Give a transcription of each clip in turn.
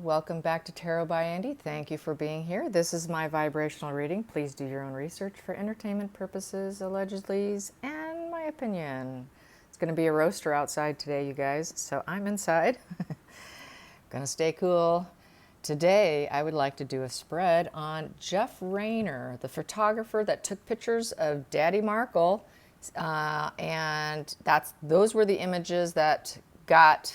welcome back to Tarot by Andy. Thank you for being here. This is my vibrational reading. Please do your own research for entertainment purposes, allegedly, and my opinion. It's going to be a roaster outside today, you guys, so I'm inside. Gonna stay cool. Today, I would like to do a spread on Jeff Rayner, the photographer that took pictures of Daddy Markle, and those were the images that got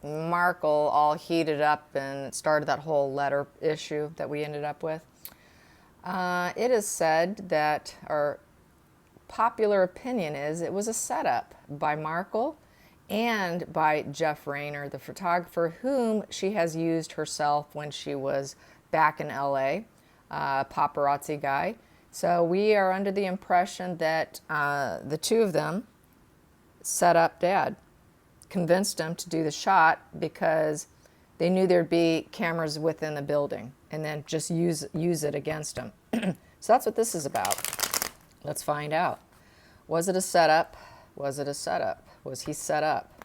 Markle all heated up and started that whole letter issue that we ended up with. It is said that, our popular opinion is, it was a setup by Markle and by Jeff Rayner, the photographer, whom she has used herself when she was back in LA, paparazzi guy. So we are under the impression that the two of them set up Dad, convinced him to do the shot because they knew there'd be cameras within the building, and then just use it against him. So that's what this is about. Let's find out. Was it a setup? Was it a setup? Was he set up?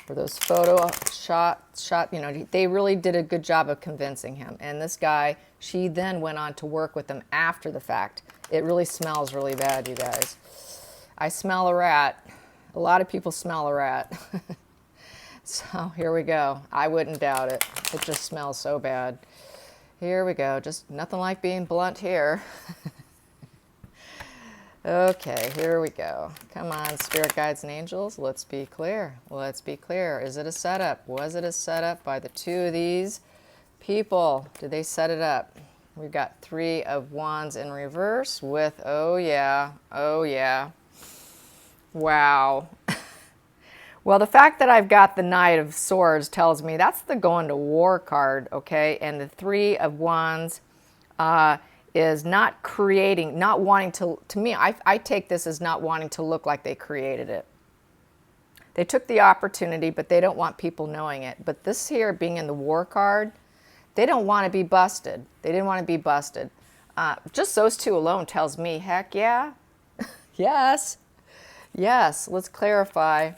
For those photo shot, you know, they really did a good job of convincing him. And this guy, she then went on to work with him after the fact. It really smells really bad, you guys. I smell a rat. A lot of people smell a rat. So here we go. I wouldn't doubt it. It just smells so bad. Here we go. Just nothing like being blunt here. Okay, here we go. Come on, spirit guides and angels. Let's be clear. Let's be clear. Is it a setup? Was it a setup by the two of these people? Did they set it up? We've got 3 of Wands in reverse with, oh yeah, wow. Well, the fact that I've got the Knight of Swords tells me that's the going to war card, okay? And the 3 of Wands is not creating, not wanting to me, I take this as not wanting to look like they created it. They took the opportunity, but they don't want people knowing it. But this here being in the war card, they don't want to be busted. They didn't want to be busted. Just those two alone tells me, heck yeah, yes, let's clarify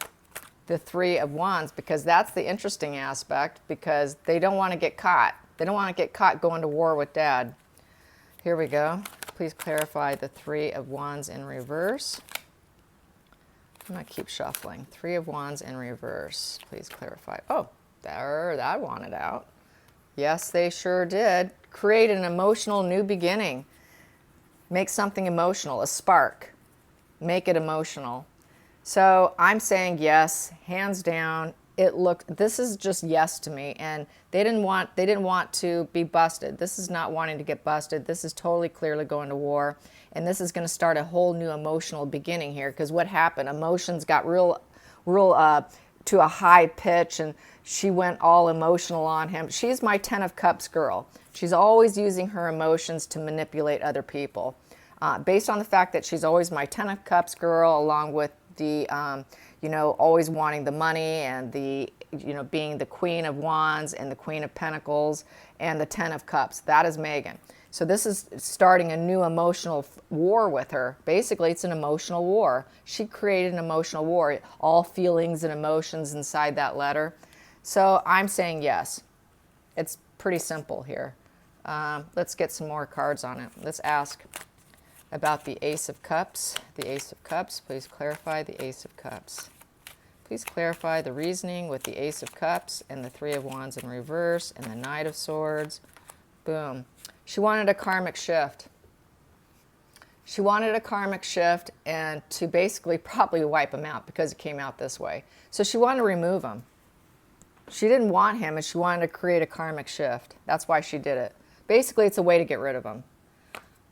the 3 of Wands, because that's the interesting aspect, because they don't want to get caught. They don't want to get caught going to war with Dad. Here we go. Please clarify the 3 of Wands in reverse. I'm going to keep shuffling. 3 of Wands in reverse. Please clarify. Oh, there, that wanted out. Yes, they sure did. Create an emotional new beginning. Make something emotional, a spark. Make it emotional. So I'm saying yes, hands down. This is just yes to me, and they didn't want to be busted. This is not wanting to get busted. This is totally clearly going to war, and this is going to start a whole new emotional beginning here, because what happened? Emotions got real to a high pitch, and she went all emotional on him. She's my 10 of Cups girl. She's always using her emotions to manipulate other people. Based on the fact that she's always my 10 of Cups girl, along with the, always wanting the money, and the, being the Queen of Wands and the Queen of Pentacles and the 10 of Cups. That is Meghan. So this is starting a new emotional war with her. Basically, it's an emotional war. She created an emotional war, all feelings and emotions inside that letter. So I'm saying yes. It's pretty simple here. Let's get some more cards on it. Let's ask about the Ace of Cups. The Ace of Cups, please clarify the Ace of Cups. Please clarify the reasoning with the Ace of Cups and the 3 of Wands in reverse and the Knight of Swords. Boom. She wanted a karmic shift. She wanted a karmic shift, and to basically probably wipe him out, because it came out this way. So she wanted to remove him. She didn't want him, and she wanted to create a karmic shift. That's why she did it. Basically, it's a way to get rid of him.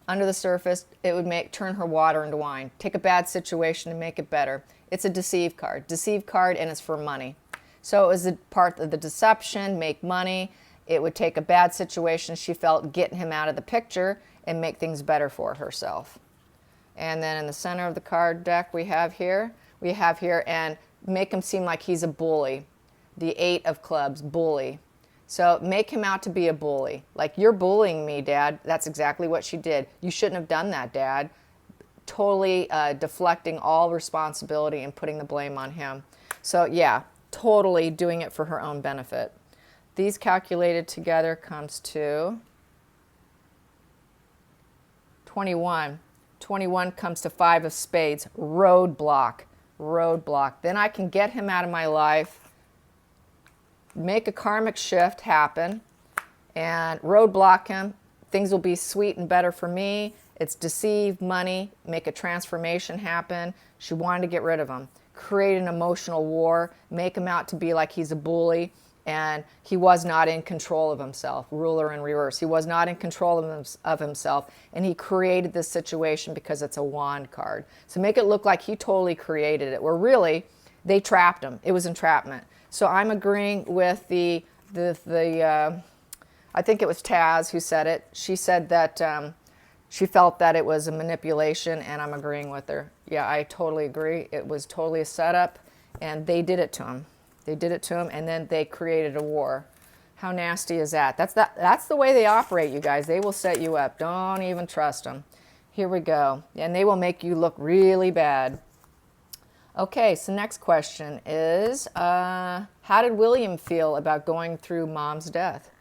Under the surface, it would turn her water into wine. Take a bad situation and make it better. It's a deceive card. Deceive card, and it's for money. So it was a part of the deception, make money. It would take a bad situation she felt, getting him out of the picture, and make things better for herself. And then in the center of the card deck we have here, and make him seem like he's a bully. The 8 of Clubs, bully. So make him out to be a bully. Like, you're bullying me, Dad. That's exactly what she did. You shouldn't have done that, Dad. Totally deflecting all responsibility and putting the blame on him. So yeah, totally doing it for her own benefit. these calculated together comes to 21. 21 comes to 5 of spades. Roadblock. Roadblock. Then I can get him out of my life, make a karmic shift happen, and roadblock him. Things will be sweet and better for me. It's deceive money, make a transformation happen. She wanted to get rid of him. Create an emotional war, make him out to be like he's a bully, and he was not in control of himself. Ruler in reverse. He was not in control of himself, and he created this situation because it's a wand card. So make it look like he totally created it, where really they trapped him. It was entrapment. So I'm agreeing with the I think it was Taz who said it. She said that she felt that it was a manipulation, and I'm agreeing with her. Yeah, I totally agree. It was totally a setup, and they did it to him. They did it to him, and then they created a war. How nasty is that? That's the way they operate, you guys. They will set you up. Don't even trust them. Here we go. And they will make you look really bad. Okay, so next question is, how did William feel about going through Mom's death?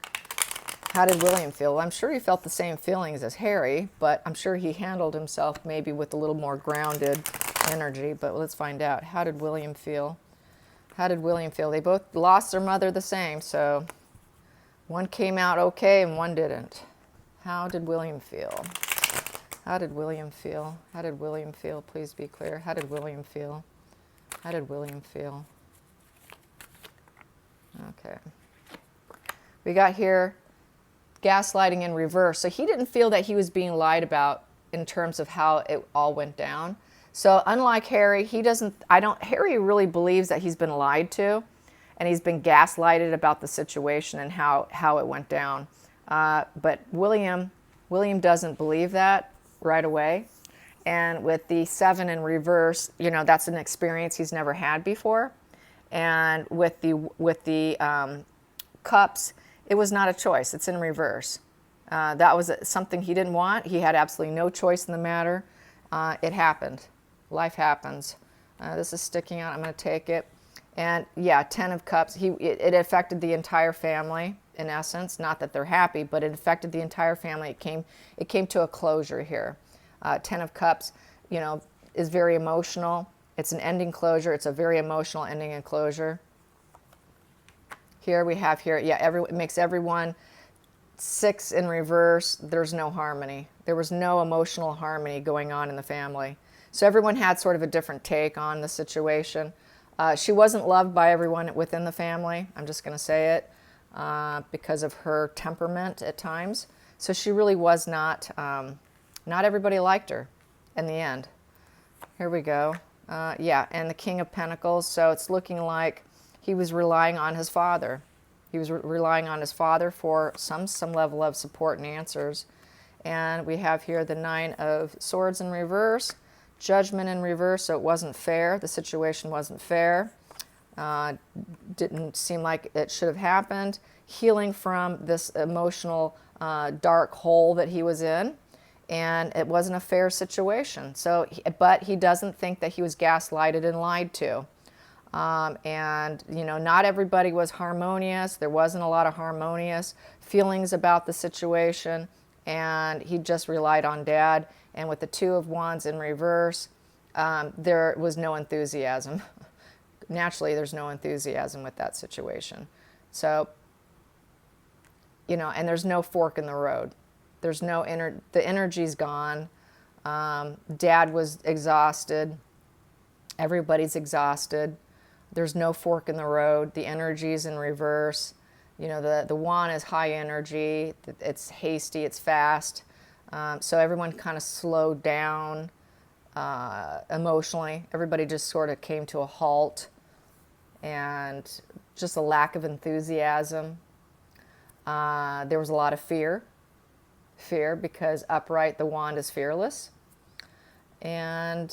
How did William feel? Well, I'm sure he felt the same feelings as Harry, but I'm sure he handled himself maybe with a little more grounded energy. But let's find out. How did William feel? How did William feel? They both lost their mother the same, so one came out okay and one didn't. How did William feel? How did William feel? How did William feel? Please be clear. How did William feel? How did William feel? Okay. We got here gaslighting in reverse. So he didn't feel that he was being lied about in terms of how it all went down. So unlike Harry, Harry really believes that he's been lied to and he's been gaslighted about the situation and how it went down. But William doesn't believe that right away. And with the 7 in reverse, that's an experience he's never had before. And with the cups, it was not a choice. It's in reverse. That was something he didn't want. He had absolutely no choice in the matter. It happened. Life happens. This is sticking out. I'm going to take it. And yeah, 10 of cups. It affected the entire family, in essence. Not that they're happy, but it affected the entire family. It came to a closure here. 10 of cups, is very emotional. It's an ending closure. It's a very emotional ending and closure. Here we have it makes everyone 6 in reverse. There's no harmony. There was no emotional harmony going on in the family. So everyone had sort of a different take on the situation. She wasn't loved by everyone within the family. I'm just going to say it because of her temperament at times. So she really was not everybody liked her in the end. Here we go. And the King of Pentacles. So it's looking like he was relying on his father. He was relying on his father for some level of support and answers. And we have here the 9 of Swords in reverse, Judgment in reverse, so it wasn't fair. The situation wasn't fair. Didn't seem like it should have happened. Healing from this emotional dark hole that he was in. And it wasn't a fair situation. But he doesn't think that he was gaslighted and lied to. Not everybody was harmonious. There wasn't a lot of harmonious feelings about the situation, and he just relied on Dad. And with the 2 of Wands in reverse, there was no enthusiasm. Naturally, there's no enthusiasm with that situation. So, and there's no fork in the road. There's no the energy's gone. Dad was exhausted. Everybody's exhausted. There's no fork in the road. The energy's in reverse. The wand is high energy. It's hasty. It's fast. So everyone kind of slowed down emotionally. Everybody just sort of came to a halt, and just a lack of enthusiasm. There was a lot of fear because upright, the wand is fearless. And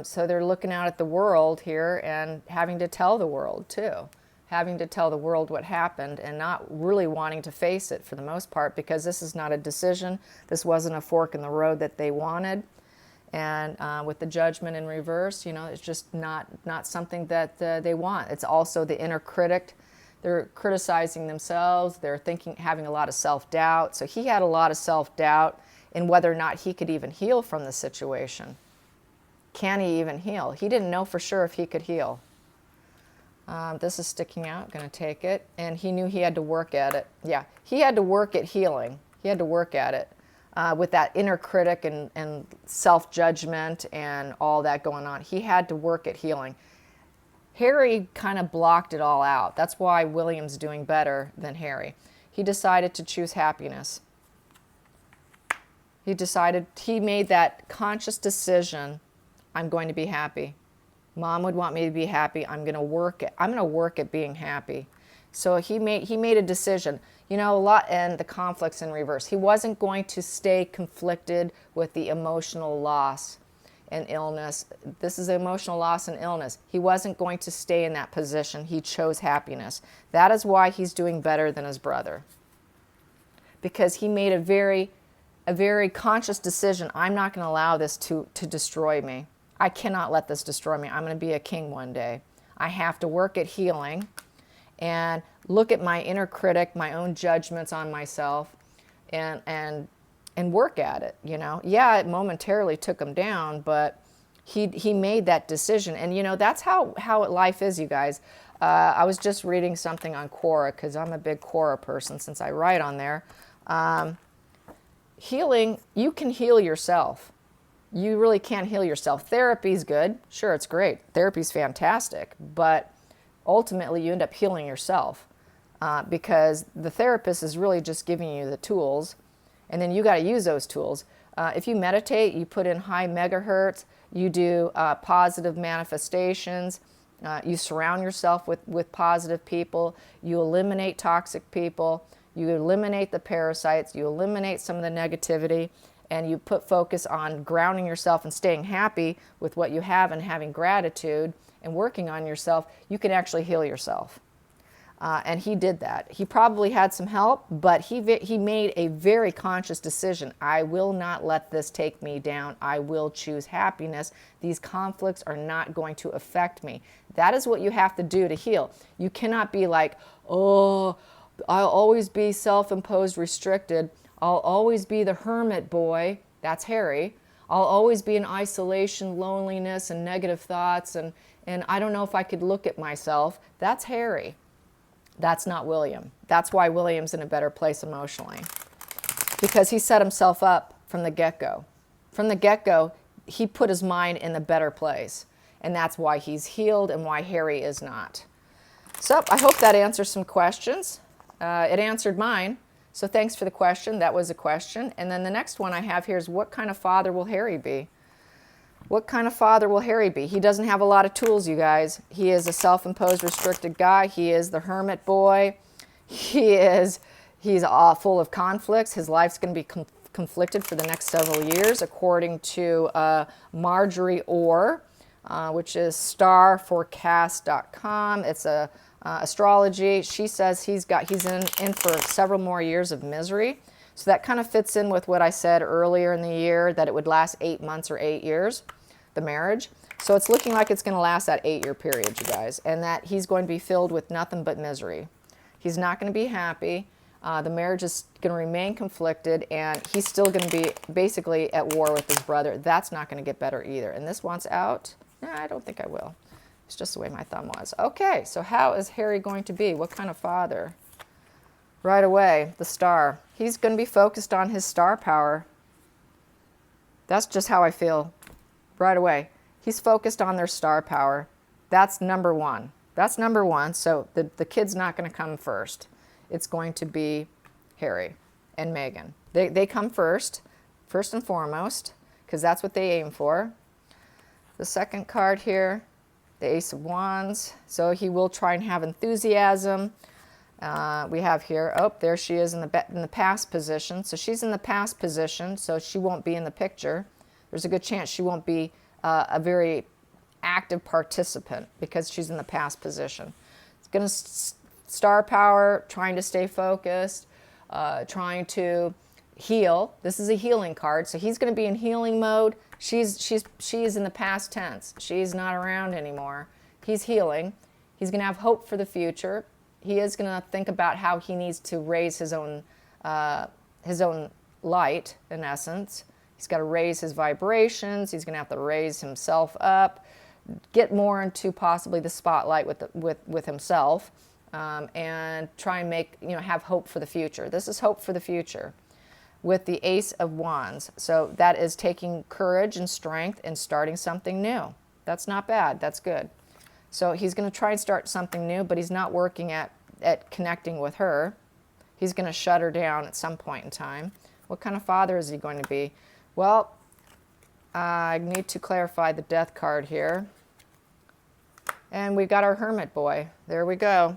so they're looking out at the world here and having to tell the world too. Having to tell the world what happened and not really wanting to face it for the most part, because this is not a decision. This wasn't a fork in the road that they wanted. And with the Judgment in reverse, it's just not something that they want. It's also the inner critic They're criticizing themselves. They're having a lot of self-doubt. So he had a lot of self-doubt in whether or not he could even heal from the situation. Can he even heal? He didn't know for sure if he could heal. This is sticking out. Going to take it. And he knew he had to work at it. Yeah, he had to work at healing. He had to work at it with that inner critic and self-judgment and all that going on. He had to work at healing. Harry kind of blocked it all out. That's why William's doing better than Harry. He decided to choose happiness. He made that conscious decision, I'm going to be happy. Mom would want me to be happy. I'm going to work at being happy. So he made a decision. You know, a lot, and the conflicts in reverse. He wasn't going to stay conflicted with the emotional loss and illness. This is emotional loss and illness. He wasn't going to stay in that position. He chose happiness. That is why he's doing better than his brother. Because he made a very conscious decision. I'm not going to allow this to destroy me. I cannot let this destroy me. I'm going to be a king one day. I have to work at healing and look at my inner critic, my own judgments on myself, and work at it, you know. Yeah, it momentarily took him down, but he made that decision. And, you know, that's how life is, you guys. I was just reading something on Quora, because I'm a big Quora person since I write on there. Healing, you can heal yourself. You really can't heal yourself. Therapy's good. Sure, it's great. Therapy's fantastic. But ultimately, you end up healing yourself because the therapist is really just giving you the tools, and then you got to use those tools. If you meditate, you put in high megahertz, you do positive manifestations, you surround yourself with positive people, you eliminate toxic people, you eliminate the parasites, you eliminate some of the negativity, and you put focus on grounding yourself and staying happy with what you have and having gratitude and working on yourself, you can actually heal yourself. And he did that. He probably had some help, but he made a very conscious decision. I will not let this take me down. I will choose happiness. These conflicts are not going to affect me. That is what you have to do to heal. You cannot be like, oh, I'll always be self-imposed restricted. I'll always be the hermit boy. That's Harry. I'll always be in isolation, loneliness, and negative thoughts, and I don't know if I could look at myself. That's Harry. That's not William. That's why William's in a better place emotionally. Because he set himself up from the get-go. From the get-go, he put his mind in a better place. And that's why he's healed and why Harry is not. So I hope that answers some questions. It answered mine. So thanks for the question. That was a question. And then the next one I have here is, what kind of father will Harry be? What kind of father will Harry be? He doesn't have a lot of tools, you guys. He is a self-imposed restricted guy. He is the hermit boy. He's full of conflicts. His life's going to be conflicted for the next several years, according to Marjorie Orr, which is starforecast.com. It's a astrology. She says he's in for several more years of misery. So that kind of fits in with what I said earlier in the year, that it would last 8 months or 8 years, the marriage. So it's looking like it's going to last that 8-year period, you guys, and that he's going to be filled with nothing but misery. He's not going to be happy. The marriage is going to remain conflicted, and he's still going to be basically at war with his brother. That's not going to get better either. And this wants out? No, I don't think I will. It's just the way my thumb was. Okay, so how is Harry going to be? What kind of father? Right away, the star. He's going to be focused on his star power. That's just how I feel right away. He's focused on their star power. That's number one. That's number one. So the kid's not going to come first. It's going to be Harry and Meghan. They come first and foremost, because that's what they aim for. The second card here, the Ace of Wands. So he will try and have enthusiasm. We have here, oh, there she is in the past position. So she's in the past position, so she won't be in the picture. There's a good chance she won't be a very active participant because she's in the past position. It's going to star power, trying to stay focused, trying to heal. This is a healing card, so he's going to be in healing mode. She is in the past tense. She's not around anymore. He's healing. He's going to have hope for the future. he is going to think about how he needs to raise his own light, in essence. He's got to raise his vibrations. He's going to have to raise himself up, get more into possibly the spotlight with himself, and try and make, have hope for the future. This is hope for the future with the Ace of Wands. So that is taking courage and strength and starting something new. That's not bad. That's good. So he's going to try and start something new, but he's not working at connecting with her. He's going to shut her down at some point in time. What kind of father is he going to be? Well, I need to clarify the Death card here. And we got our Hermit boy. There we go.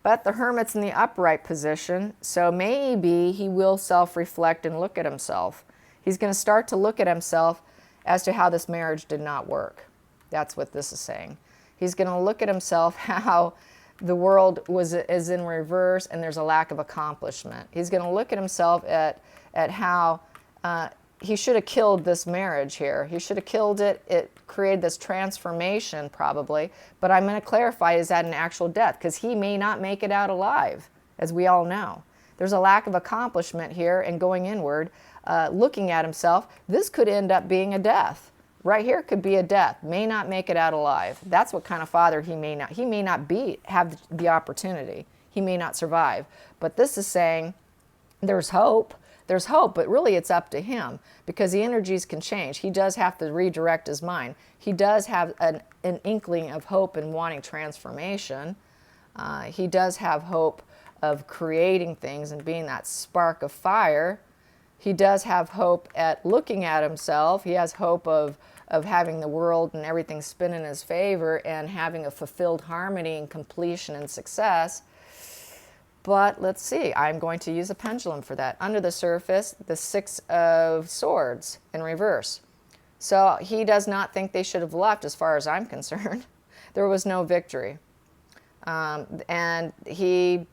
But the Hermit's in the upright position, so maybe he will self-reflect and look at himself. He's going to start to look at himself as to how this marriage did not work. That's what this is saying. He's going to look at himself how the world is in reverse and there's a lack of accomplishment. He's going to look at himself at how he should have killed this marriage here. He should have killed it. It created this transformation probably. But I'm going to clarify, is that an actual death? Because he may not make it out alive, as we all know. There's a lack of accomplishment here and going inward, looking at himself. This could end up being a death. Right here could be a death. May not make it out alive. That's what kind of father he may not. He may not have the opportunity. He may not survive. But this is saying there's hope. There's hope, but really it's up to him because the energies can change. He does have to redirect his mind. He does have an inkling of hope and wanting transformation. He does have hope of creating things and being that spark of fire. He does have hope at looking at himself. He has hope of having the world and everything spin in his favor and having a fulfilled harmony and completion and success. But let's see, I'm going to use a pendulum for that. Under the surface, the Six of Swords in reverse. So he does not think they should have left as far as I'm concerned. There was no victory. And he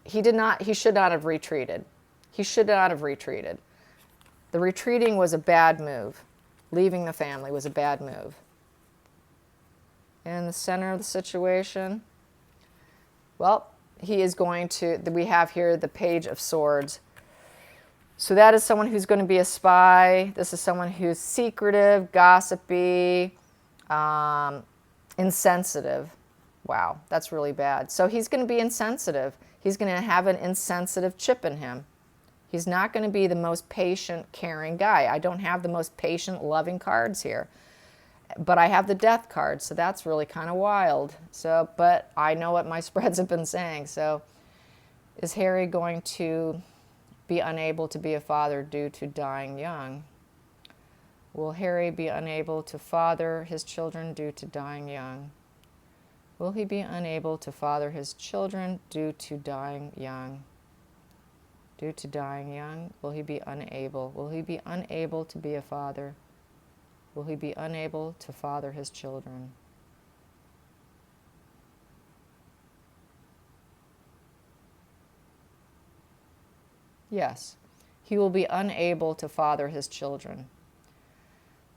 should not have retreated. He should not have retreated. The retreating was a bad move. Leaving the family was a bad move. In the center of the situation, well, he is going to, we have here the Page of Swords. So that is someone who's going to be a spy. This is someone who's secretive, gossipy, insensitive. Wow, that's really bad. So he's going to be insensitive. He's going to have an insensitive chip in him. He's not going to be the most patient, caring guy. I don't have the most patient, loving cards here. But I have the Death card, so that's really kind of wild. So, but I know what my spreads have been saying. So is Harry going to be unable to be a father due to dying young? Will Harry be unable to father his children due to dying young? Will he be unable to father his children due to dying young? Due to dying young, will he be unable? Will he be unable to be a father? Will he be unable to father his children? Yes, he will be unable to father his children.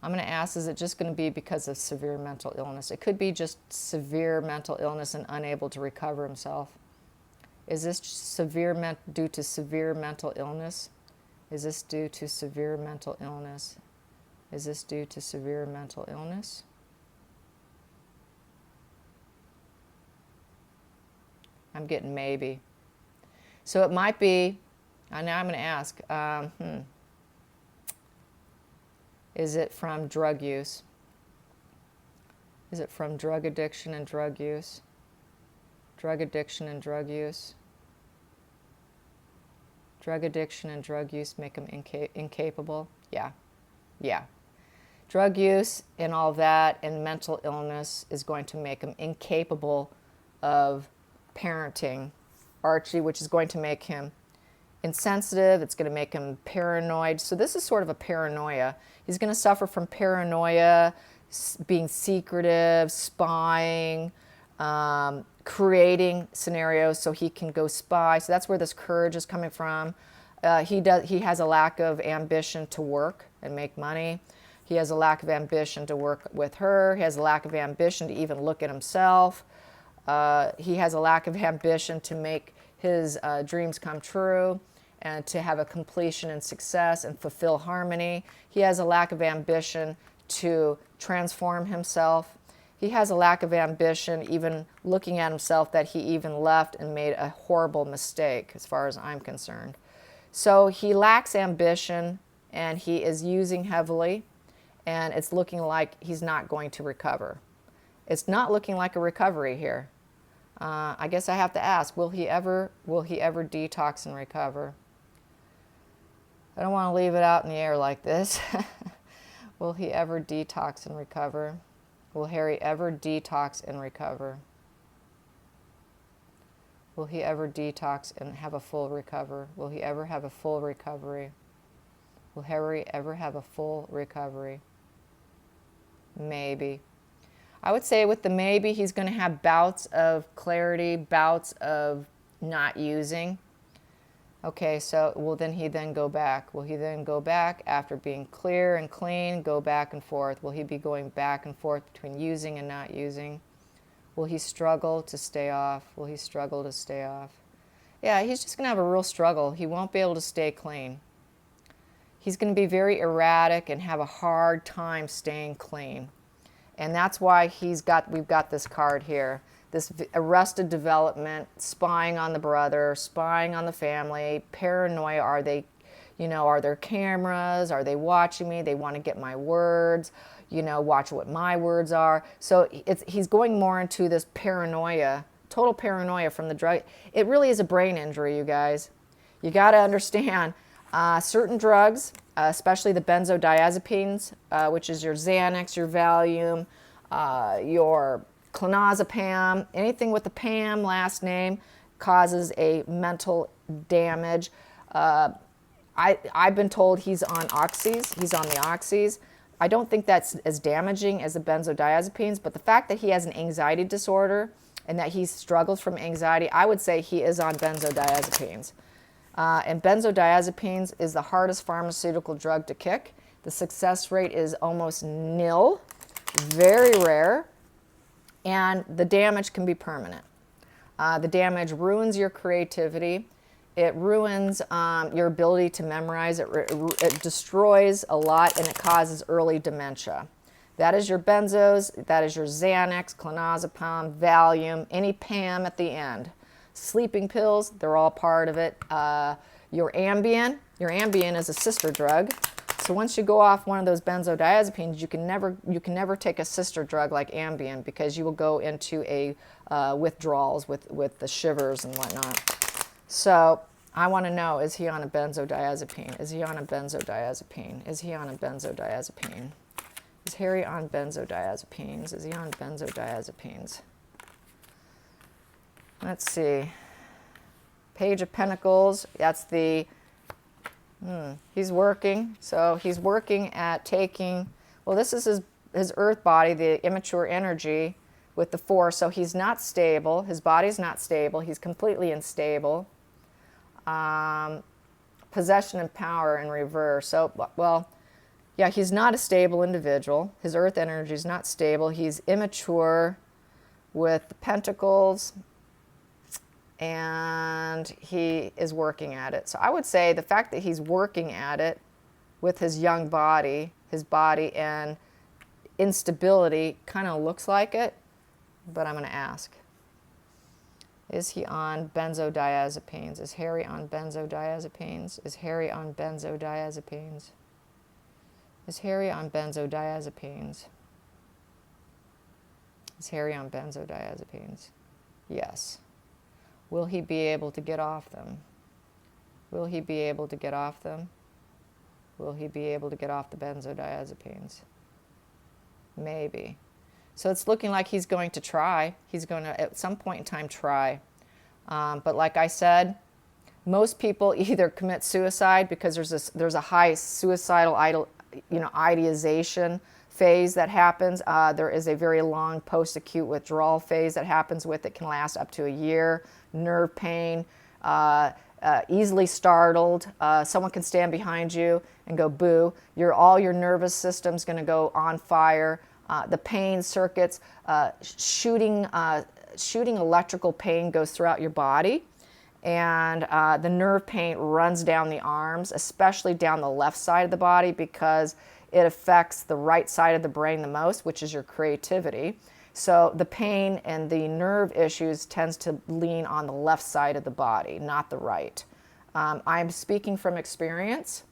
I'm going to ask, is it just going to be because of severe mental illness? It could be just severe mental illness and unable to recover himself. Is this due to severe mental illness? Is this due to severe mental illness? Is this due to severe mental illness? I'm getting maybe. So it might be, now I'm going to ask, is it from drug use? Is it from drug addiction and drug use? Drug addiction and drug use? Drug addiction and drug use make him incapable? Yeah. Yeah. Drug use and all that and mental illness is going to make him incapable of parenting Archie, which is going to make him insensitive. It's going to make him paranoid. So this is sort of a paranoia. He's going to suffer from paranoia, being secretive, spying, creating scenarios so he can go spy. So that's where this courage is coming from. He has a lack of ambition to work and make money. He has a lack of ambition to work with her. He has a lack of ambition to even look at himself. He has a lack of ambition to make his dreams come true and to have a completion and success and fulfill harmony. He has a lack of ambition to transform himself. He has a lack of ambition even looking at himself that he even left and made a horrible mistake as far as I'm concerned. So he lacks ambition and he is using heavily, and it's looking like he's not going to recover. It's not looking like a recovery here. I guess I have to ask, will he ever detox and recover? I don't want to leave it out in the air like this. Will he ever detox and recover? Will Harry ever detox and recover? Will he ever detox and have a full recover? Will he ever have a full recovery? Will Harry ever have a full recovery? Maybe. I would say with the maybe, he's going to have bouts of clarity, bouts of not using. Okay, so will he then go back? Will he then go back after being clear and clean, go back and forth? Will he be going back and forth between using and not using? Will he struggle to stay off? Will he struggle to stay off? Yeah, he's just going to have a real struggle. He won't be able to stay clean. He's going to be very erratic and have a hard time staying clean. And that's why we've got this card here. This arrested development, spying on the brother, spying on the family, paranoia. Are there cameras? Are they watching me? They want to get my words, watch what my words are. So he's going more into this paranoia, total paranoia from the drug. It really is a brain injury, you guys. You got to understand certain drugs, especially the benzodiazepines, which is your Xanax, your Valium, your clonazepam, anything with the Pam last name causes a mental damage. I've been told he's on oxys. He's on the oxys. I don't think that's as damaging as the benzodiazepines, but the fact that he has an anxiety disorder and that he struggles from anxiety, I would say he is on benzodiazepines. And benzodiazepines is the hardest pharmaceutical drug to kick. The success rate is almost nil, very rare, and the damage can be permanent. The damage ruins your creativity. It ruins your ability to memorize. It destroys a lot, and it causes early dementia. That is your benzos. That is your Xanax, clonazepam, Valium, any PAM at the end. Sleeping pills, they're all part of it. Your Ambien is a sister drug. So once you go off one of those benzodiazepines, you can never take a sister drug like Ambien because you will go into a withdrawals with the shivers and whatnot. So I want to know, is he on a benzodiazepine? Is he on a benzodiazepine? Is he on a benzodiazepine? Is Harry on benzodiazepines? Is he on benzodiazepines? Let's see. Page of Pentacles. That's the, he's working. So he's working at taking, well, this is his earth body, the immature energy with the Four. So he's not stable. His body's not stable. He's completely unstable. Possession and power in reverse. So, well, yeah, he's not a stable individual. His earth energy is not stable. He's immature with the Pentacles, and he is working at it. So I would say the fact that he's working at it with his young body, and instability kind of looks like it, but I'm going to ask. Is he on benzodiazepines? Is Harry on benzodiazepines? Is Harry on benzodiazepines? Is Harry on benzodiazepines? Is Harry on benzodiazepines? Yes. Will he be able to get off them? Will he be able to get off them? Will he be able to get off the benzodiazepines? Maybe. So it's looking like he's going to try. He's going to, at some point in time, try. But like I said, most people either commit suicide because there's a high suicidal ideation phase that happens. There is a very long post-acute withdrawal phase that happens with it. Can last up to a year. Nerve pain, easily startled. Someone can stand behind you and go boo. All your nervous system's going to go on fire. The pain circuits, shooting shooting electrical pain goes throughout your body, and the nerve pain runs down the arms, especially down the left side of the body, because it affects the right side of the brain the most, which is your creativity. So the pain and the nerve issues tends to lean on the left side of the body, not the right. I'm speaking from experience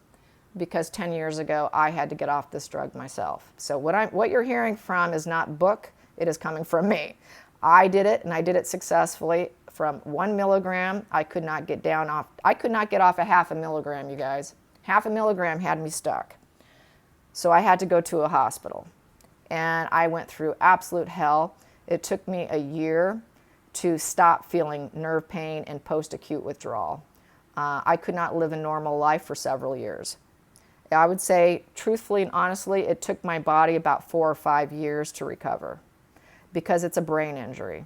because 10 years ago I had to get off this drug myself. So what you're hearing from is not book, it is coming from me. I did it, and I did it successfully. From 1 milligram, I could not get off a half a milligram, you guys. Half a milligram had me stuck. So I had to go to a hospital. And I went through absolute hell. It took me a year to stop feeling nerve pain and post-acute withdrawal. I could not live a normal life for several years. I would say, truthfully and honestly, it took my body about 4 or 5 years to recover because it's a brain injury.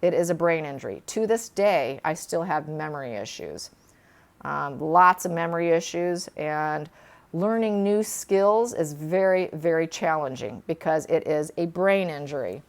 It is a brain injury. To this day, I still have memory issues. Lots of memory issues, and learning new skills is very, very challenging because it is a brain injury.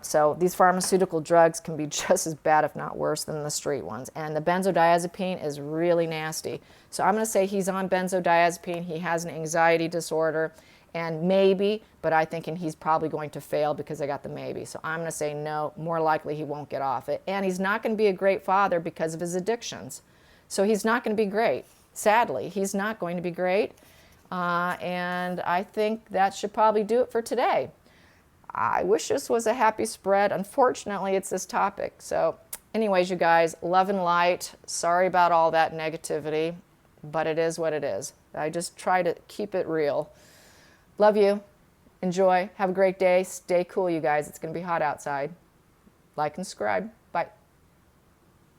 So these pharmaceutical drugs can be just as bad, if not worse, than the street ones. And the benzodiazepine is really nasty. So I'm going to say he's on benzodiazepine. He has an anxiety disorder, and maybe, but I'm thinking he's probably going to fail because I got the maybe. So I'm going to say no, more likely he won't get off it. And he's not going to be a great father because of his addictions. So he's not going to be great. Sadly, he's not going to be great. And I think that should probably do it for today. I wish this was a happy spread. Unfortunately, it's this topic. So anyways, you guys, love and light. Sorry about all that negativity, but it is what it is. I just try to keep it real. Love you. Enjoy. Have a great day. Stay cool, you guys. It's going to be hot outside. Like and subscribe.